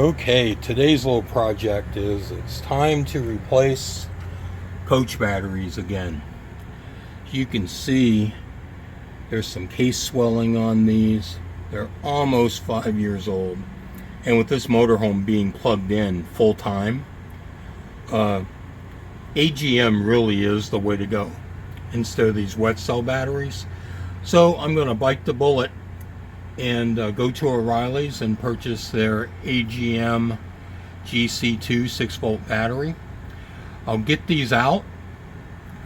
Okay, today's little project is it's time to replace coach batteries again. You can see there's some case swelling on these. They're almost 5 years old. And with this motorhome being plugged in full time, AGM really is the way to go instead of these wet cell batteries. So I'm going to bite the bullet and go to O'Reilly's and purchase their AGM GC2 6-volt battery. I'll get these out,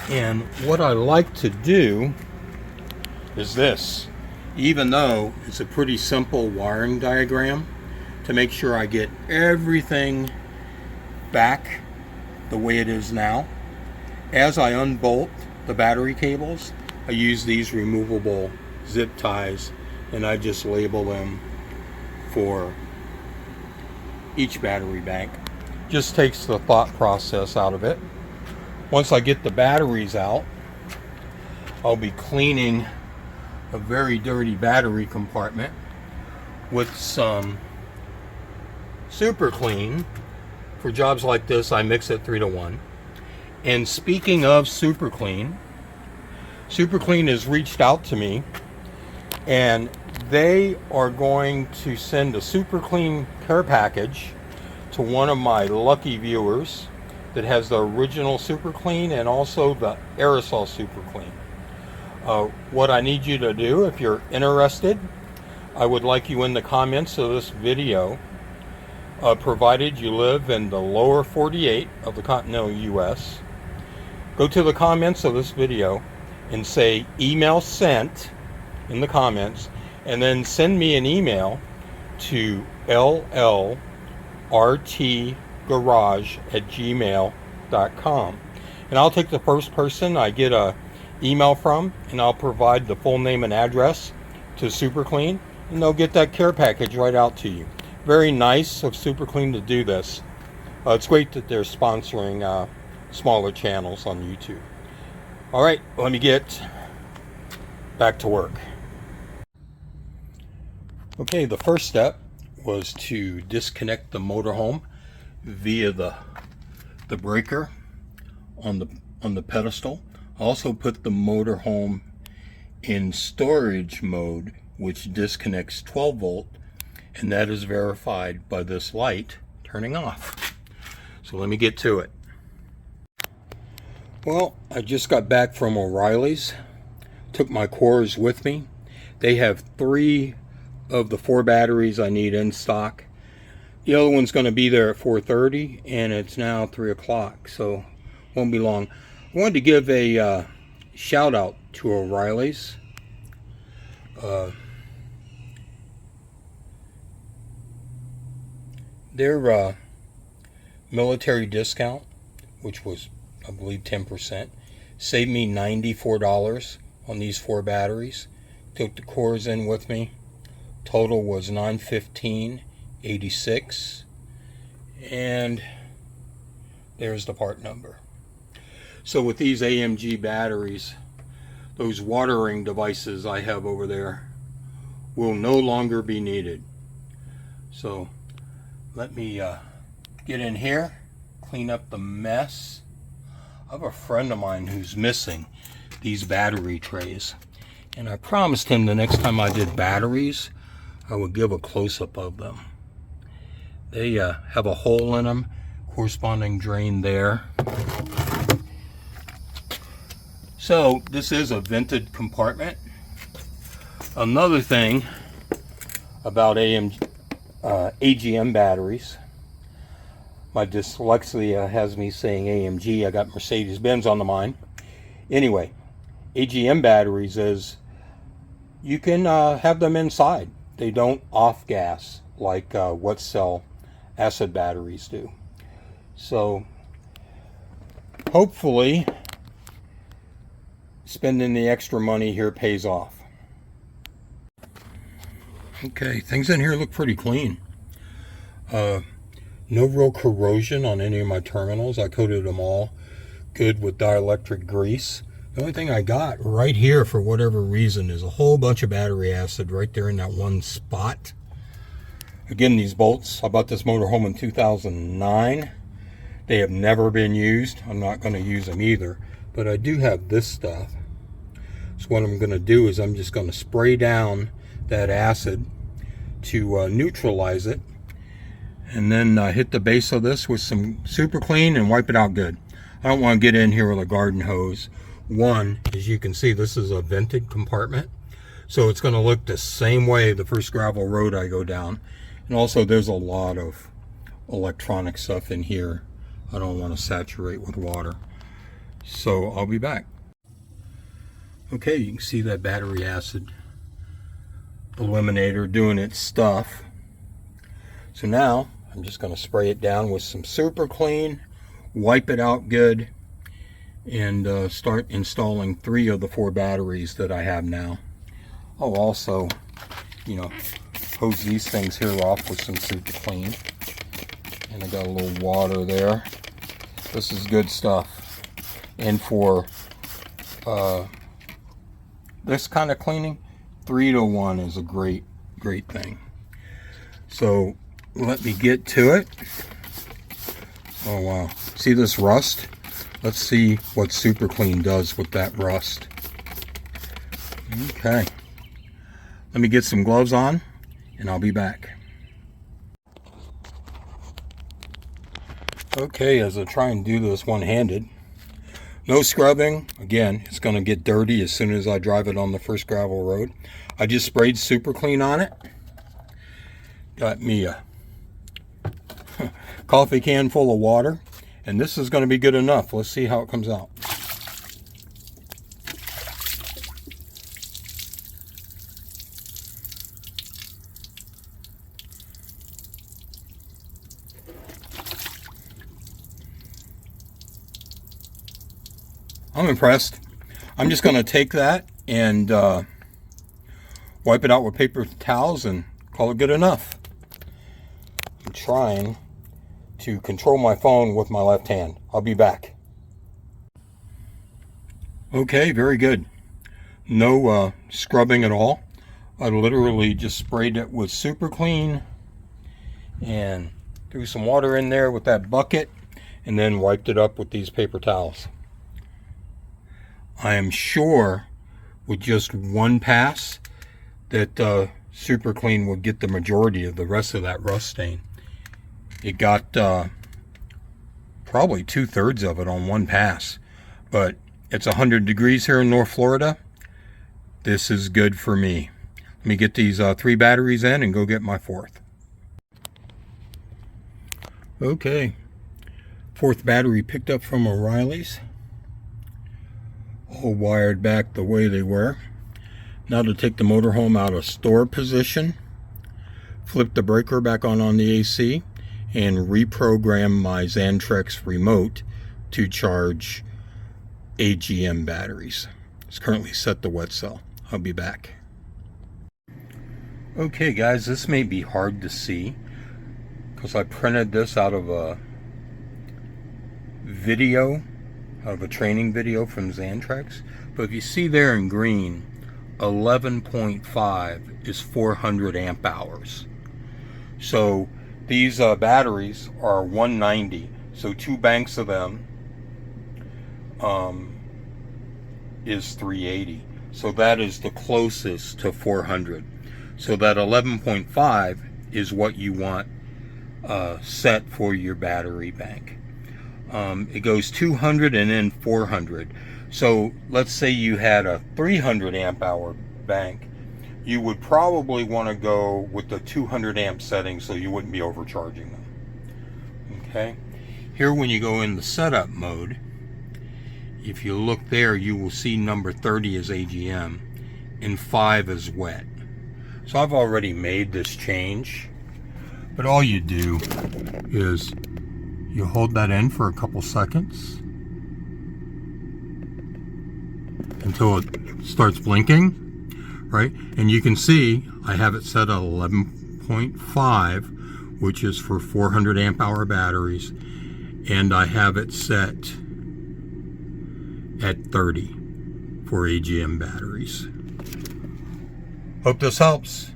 and what I like to do is this. Even though it's a pretty simple wiring diagram, to make sure I get everything back the way it is now, as I unbolt the battery cables, I use these removable zip ties, and I just label them for each battery bank. Just takes the thought process out of it. Once I get the batteries out, I'll be cleaning a very dirty battery compartment with some SuperClean. For jobs like this, I mix it 3-to-1. And speaking of SuperClean, SuperClean has reached out to me, and they are going to send a SuperClean care package to one of my lucky viewers that has the original SuperClean and also the aerosol SuperClean. What I need you to do, if you're interested, I would like you in the comments of this video, provided you live in the lower 48 of the continental US, go to the comments of this video and say email sent in the comments, and then send me an email to llrtgarage@gmail.com, and I'll take the first person I get a email from, and I'll provide the full name and address to SuperClean, and they'll get that care package right out to you. Very nice of SuperClean to do this. It's great that they're sponsoring smaller channels on YouTube. All right, let me get back to work. Okay, the first step was to disconnect the motorhome via the breaker on the pedestal. I also put the motorhome in storage mode, which disconnects 12 volt, and that is verified by this light turning off. So let me get to it. Well, I just got back from O'Reilly's, took my cores with me. They have 3 of the 4 batteries I need in stock. The other one's going to be there at 4:30, and it's now 3 o'clock, so won't be long. I wanted to give a shout out to O'Reilly's. Their military discount, which was, I believe, 10%, saved me $94 on these 4 batteries. Took the cores in with me. Total was $915.86, and there's the part number. So with these AMG batteries, those watering devices I have over there will no longer be needed. So let me get in here, clean up the mess. I have a friend of mine who's missing these battery trays, and I promised him the next time I did batteries, I would give a close-up of them. They have a hole in them, corresponding drain there. So this is a vented compartment. Another thing about AGM batteries, my dyslexia has me saying AMG. I got Mercedes-Benz on the mind. Anyway, AGM batteries is you can have them inside. They don't off-gas like wet cell acid batteries do. So hopefully spending the extra money here pays off. Okay, things in here look pretty clean. No real corrosion on any of my terminals. I coated them all good with dielectric grease. The only thing I got right here, for whatever reason, is a whole bunch of battery acid right there in that one spot. Again, these bolts, I bought this motorhome in 2009. They have never been used. I'm not going to use them either. But I do have this stuff. So what I'm going to do is I'm just going to spray down that acid to neutralize it. And then hit the base of this with some SuperClean and wipe it out good. I don't want to get in here with a garden hose. One, as you can see, this is a vented compartment. So it's going to look the same way the first gravel road I go down. And also there's a lot of electronic stuff in here. I don't want to saturate with water. So I'll be back. Okay, you can see that battery acid eliminator doing its stuff. So now I'm just going to spray it down with some SuperClean, wipe it out good, and start installing 3 of the 4 batteries that I have now. I'll also, hose these things here off with some SuperClean. And I got a little water there. This is good stuff. And for this kind of cleaning, 3-to-1 is a great thing. So let me get to it. Oh wow, see this rust? Let's see what SuperClean does with that rust. Okay, let me get some gloves on and I'll be back. Okay, as I try and do this one-handed, no scrubbing. Again, it's going to get dirty as soon as I drive it on the first gravel road. I just sprayed SuperClean on it. Got me a coffee can full of water, and this is going to be good enough. Let's see how it comes out. I'm impressed. I'm just going to take that and wipe it out with paper towels and call it good enough. I'm trying to control my phone with my left hand. I'll be back. Okay, very good. No scrubbing at all. I literally just sprayed it with SuperClean and threw some water in there with that bucket and then wiped it up with these paper towels. I am sure with just one pass that SuperClean will get the majority of the rest of that rust stain. It got probably 2/3 of it on one pass, but it's 100 degrees here in North Florida. This is good for me. Let me get these 3 batteries in and go get my 4th. Okay, 4th battery picked up from O'Reilly's. All wired back the way they were. Now to take the motorhome out of store position, flip the breaker back on the AC, and reprogram my Xantrex remote to charge AGM batteries. It's currently set to wet cell. I'll be back. Okay guys, this may be hard to see because I printed this out of a training video from Xantrex. But if you see there in green, 11.5 is 400 amp hours. So these batteries are 190, so 2 banks of them is 380. So that is the closest to 400. So that 11.5 is what you want set for your battery bank. It goes 200 and then 400. So let's say you had a 300 amp hour bank, you would probably want to go with the 200 amp setting so you wouldn't be overcharging them. Okay, here when you go in the setup mode, if you look there, you will see number 30 is AGM and 5 is wet. So I've already made this change, but all you do is you hold that in for a couple seconds until it starts blinking, right? And you can see I have it set at 11.5, which is for 400 amp hour batteries, and I have it set at 30 for AGM batteries. Hope this helps.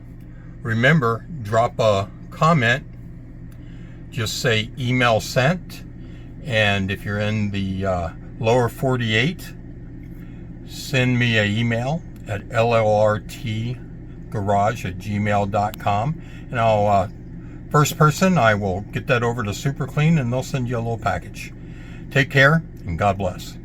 Remember, drop a comment, just say email sent. And if you're in the lower 48, send me an email at llrtgarage@gmail.com, and I'll first person, I will get that over to SuperClean, and they'll send you a little package. Take care, and God bless.